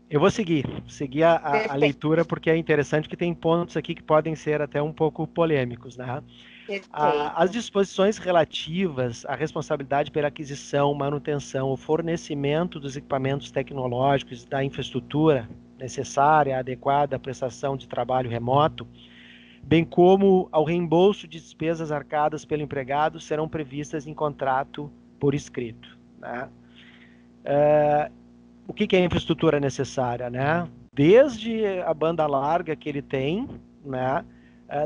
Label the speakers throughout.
Speaker 1: Eu vou seguir a
Speaker 2: Perfeito,
Speaker 1: leitura, porque é interessante que tem pontos aqui que podem ser até um pouco polêmicos, né? As
Speaker 2: perfeito.
Speaker 1: disposições relativas à responsabilidade pela aquisição, manutenção ou fornecimento dos equipamentos tecnológicos e da infraestrutura necessária, adequada à prestação de trabalho remoto, bem como ao reembolso de despesas arcadas pelo empregado, serão previstas em contrato por escrito, né? O que é infraestrutura necessária, né? Desde a banda larga que ele tem, né?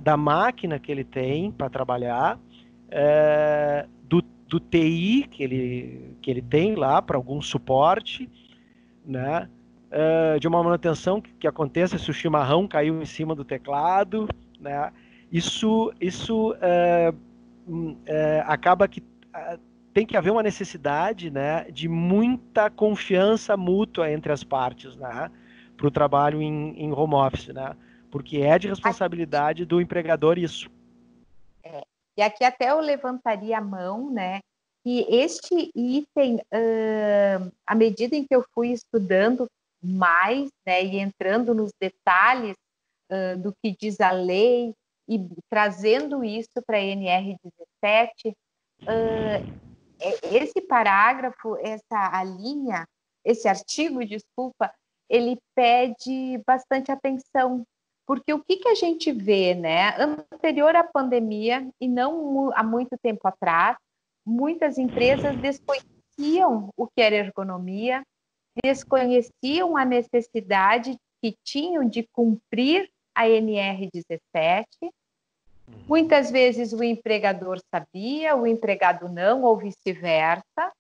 Speaker 1: Da máquina que ele tem para trabalhar, do TI que ele tem lá para algum suporte, né? De uma manutenção que aconteça se o chimarrão caiu em cima do teclado, né? Isso acaba que tem que haver uma necessidade, né, de muita confiança mútua entre as partes, né, para o trabalho em home office, né, porque é de
Speaker 2: Aqui,
Speaker 1: responsabilidade do empregador isso.
Speaker 2: é, e aqui até eu levantaria a mão, né? E este item, à medida em que eu fui estudando mais, né, e entrando nos detalhes do que diz a lei e trazendo isso para a NR 17, esse parágrafo, essa linha, esse artigo, desculpa, ele pede bastante atenção, porque o que a gente vê, né? Anterior à pandemia, e não há muito tempo atrás, muitas empresas desconheciam o que era ergonomia, desconheciam a necessidade que tinham de cumprir a NR 17. Muitas vezes o empregador sabia, o empregado não, ou vice-versa.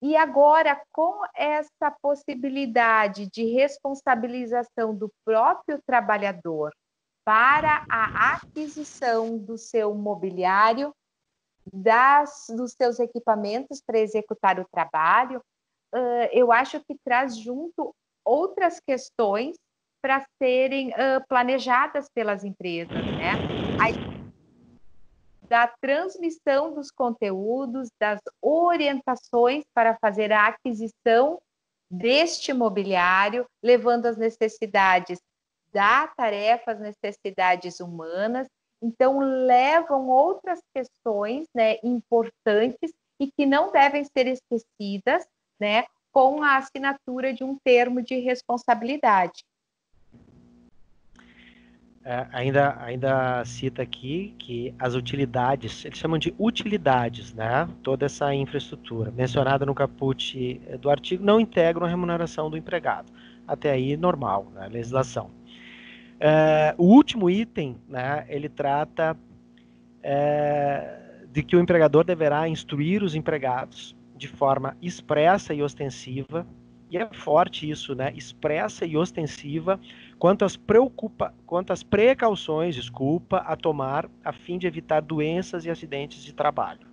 Speaker 2: E agora, com essa possibilidade de responsabilização do próprio trabalhador para a aquisição do seu mobiliário, dos seus equipamentos para executar o trabalho, eu acho que traz junto outras questões para serem planejadas pelas empresas, né? A da transmissão dos conteúdos, das orientações para fazer a aquisição deste mobiliário, levando as necessidades da tarefa, as necessidades humanas. Então, levam outras questões, né, importantes e que não devem ser esquecidas, né, com a assinatura de um termo de responsabilidade.
Speaker 1: Ainda cita aqui que as utilidades, eles chamam de utilidades, né? Toda essa infraestrutura mencionada no caput do artigo não integram a remuneração do empregado. Até aí, normal, né? Legislação. O último item, né? Ele trata de que o empregador deverá instruir os empregados de forma expressa e ostensiva, e é forte isso, né? Expressa e ostensiva, quanto às precauções, desculpa, a tomar a fim de evitar doenças e acidentes de trabalho.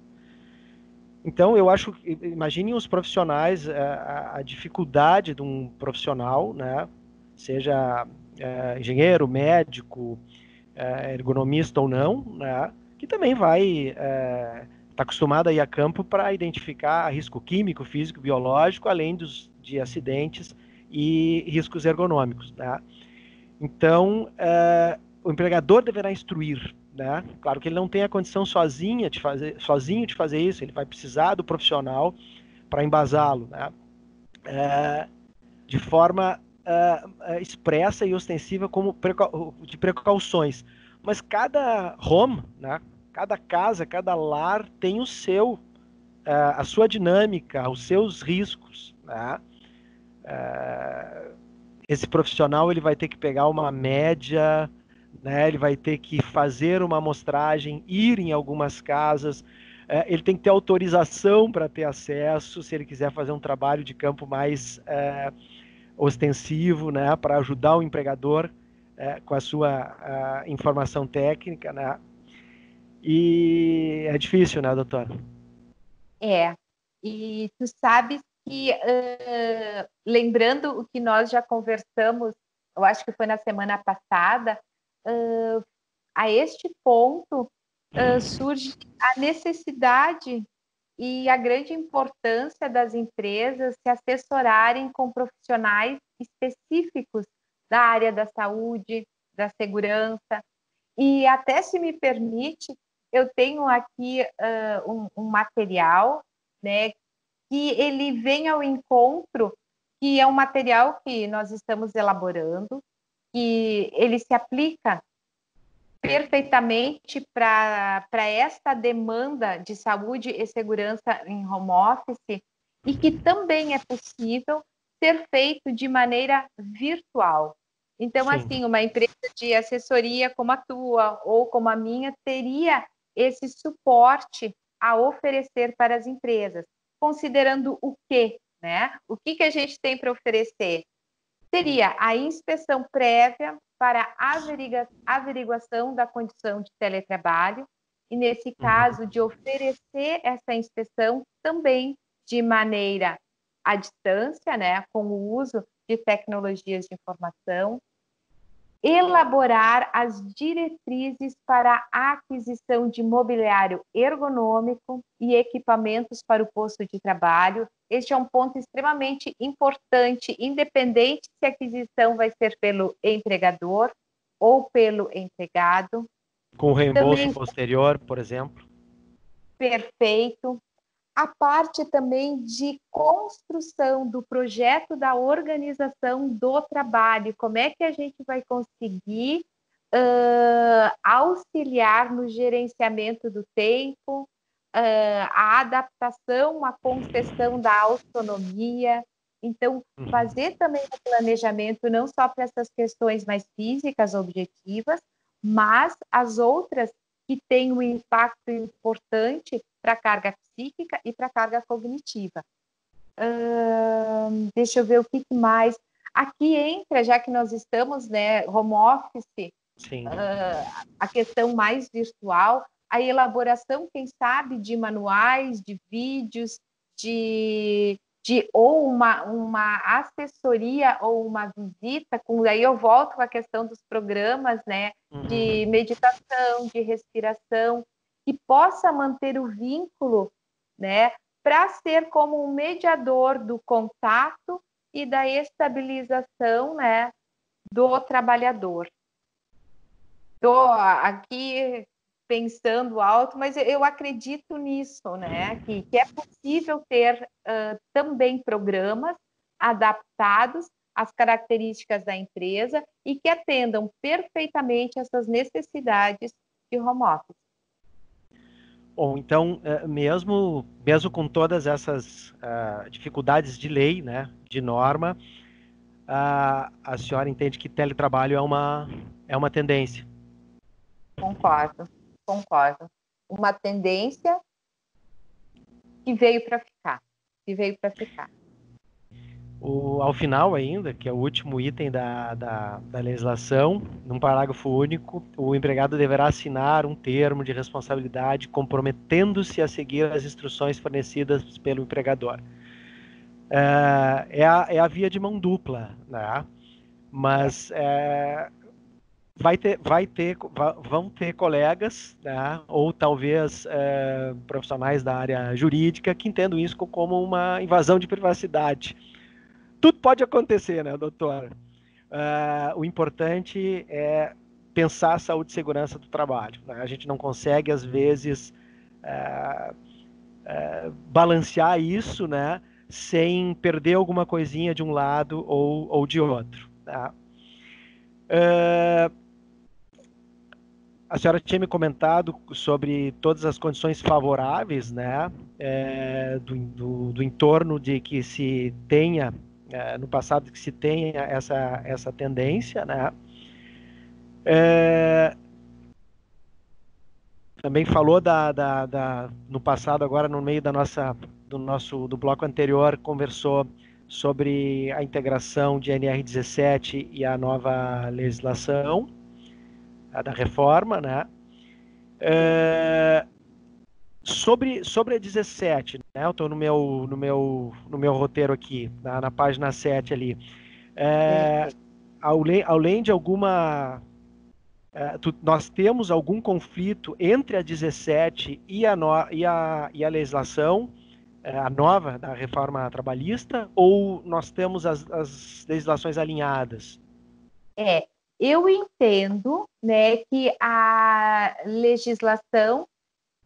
Speaker 1: Então, eu acho, imaginem os profissionais, a dificuldade de um profissional, né? Seja engenheiro, médico, ergonomista ou não, né? Que também vai tá acostumado a ir a campo para identificar risco químico, físico, biológico, além de acidentes e riscos ergonômicos, né? Então, o empregador deverá instruir, né? Claro que ele não tem a condição sozinho de fazer isso, ele vai precisar do profissional para embasá-lo, né? De forma expressa e ostensiva de precauções. Mas cada home, né? Cada casa, cada lar tem a sua dinâmica, os seus riscos, né? Esse profissional ele vai ter que pegar uma média, né? Ele vai ter que fazer uma amostragem, ir em algumas casas, ele tem que ter autorização para ter acesso, se ele quiser fazer um trabalho de campo mais ostensivo, né? Para ajudar o empregador com a sua informação técnica, né? E é difícil, né, doutor?
Speaker 2: É, e tu sabes que, lembrando o que nós já conversamos, eu acho que foi na semana passada, a este ponto surge a necessidade e a grande importância das empresas se assessorarem com profissionais específicos da área da saúde, da segurança. E até, se me permite, eu tenho aqui um material, né, que ele vem ao encontro, que é um material que nós estamos elaborando, que ele se aplica perfeitamente para esta demanda de saúde e segurança em home office, e que também é possível ser feito de maneira virtual. Então,
Speaker 1: Sim.
Speaker 2: assim, uma empresa de assessoria como a tua ou como a minha teria esse suporte a oferecer para as empresas, considerando o quê, né? O que a gente tem para oferecer? Seria a inspeção prévia para averiguação da condição de teletrabalho, e, nesse caso, de oferecer essa inspeção também de maneira à distância, né, com o uso de tecnologias de informação, elaborar as diretrizes para a aquisição de mobiliário ergonômico e equipamentos para o posto de trabalho. Este é um ponto extremamente importante, independente se a aquisição vai ser pelo empregador ou pelo empregado.
Speaker 1: Com reembolso
Speaker 2: Também,
Speaker 1: posterior, por exemplo.
Speaker 2: perfeito. A parte também de construção do projeto da organização do trabalho, como é que a gente vai conseguir auxiliar no gerenciamento do tempo, a adaptação, a concessão da autonomia. Então, fazer também o planejamento não só para essas questões mais físicas, objetivas, mas as outras que têm um impacto importante para a carga psíquica e para a carga cognitiva. Deixa eu ver o que mais. Aqui entra, já que nós estamos, né, home office, a questão mais virtual, a elaboração, quem sabe, de manuais, de vídeos, ou uma assessoria ou uma visita, daí eu volto com a questão dos programas, né, de meditação, de respiração, que possa manter o vínculo, né, para ser como um mediador do contato e da estabilização, né, do trabalhador. Estou aqui pensando alto, mas eu acredito nisso, né? Que é possível ter também programas adaptados às características da empresa e que atendam perfeitamente essas necessidades de home office.
Speaker 1: Bom, então, mesmo com todas essas dificuldades de lei, né, de norma, a senhora entende que teletrabalho é uma tendência?
Speaker 2: Concordo. Uma tendência que veio para ficar.
Speaker 1: Ao final ainda, que é o último item da legislação, num parágrafo único, o empregado deverá assinar um termo de responsabilidade comprometendo-se a seguir as instruções fornecidas pelo empregador. É a via de mão dupla, né? Mas vão ter colegas, né? Ou talvez profissionais da área jurídica que entendam isso como uma invasão de privacidade. Tudo pode acontecer, né, doutora? O importante é pensar a saúde e segurança do trabalho, né? A gente não consegue, às vezes, balancear isso, né, sem perder alguma coisinha de um lado ou de outro. Tá? A senhora tinha me comentado sobre todas as condições favoráveis, né, do entorno de que se tenha, no passado, que se tenha essa tendência, né. Também falou no passado, agora no meio do bloco anterior, conversou sobre a integração de NR17 e a nova legislação, a da reforma, né? Sobre a 17, né? Eu estou no meu roteiro aqui, na página 7 ali. Além de alguma nós temos algum conflito entre a 17 e a legislação, a nova da reforma trabalhista, ou nós temos as legislações alinhadas?
Speaker 2: Eu entendo, né, que a legislação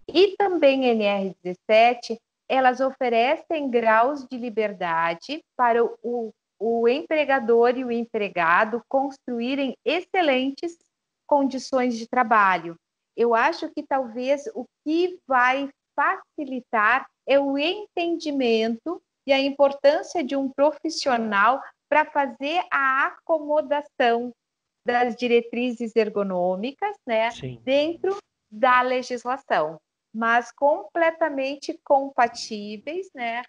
Speaker 2: e também NR17, elas oferecem graus de liberdade para o empregador e o empregado construírem excelentes condições de trabalho. Eu acho que talvez o que vai facilitar é o entendimento e a importância de um profissional para fazer a acomodação das diretrizes ergonômicas, né,
Speaker 1: Sim.
Speaker 2: dentro da legislação, mas completamente compatíveis, né,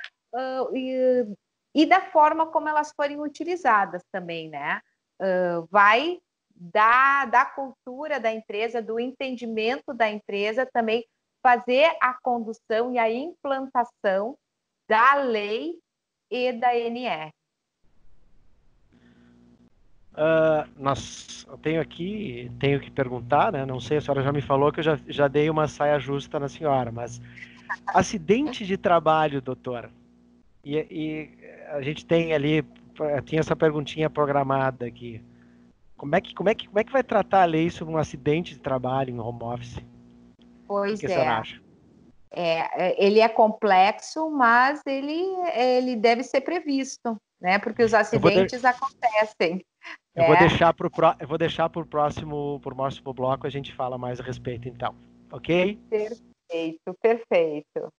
Speaker 2: e da forma como elas forem utilizadas também, né, vai da cultura da empresa, do entendimento da empresa também fazer a condução e a implantação da lei e da NR.
Speaker 1: Eu tenho que perguntar, né? Não sei, a senhora já me falou que eu já dei uma saia justa na senhora, mas acidente de trabalho, doutora, e a gente tem ali, tinha essa perguntinha programada aqui. Como é que vai tratar a lei sobre um acidente de trabalho em home office? O que
Speaker 2: Pois
Speaker 1: a senhora
Speaker 2: é.
Speaker 1: acha?
Speaker 2: Ele é complexo, mas ele deve ser previsto, né? Porque os
Speaker 1: Eu vou, de-
Speaker 2: acidentes acontecem,
Speaker 1: eu vou
Speaker 2: né?
Speaker 1: deixar para o próximo bloco, a gente fala mais a respeito, então. Ok?
Speaker 2: Perfeito, perfeito.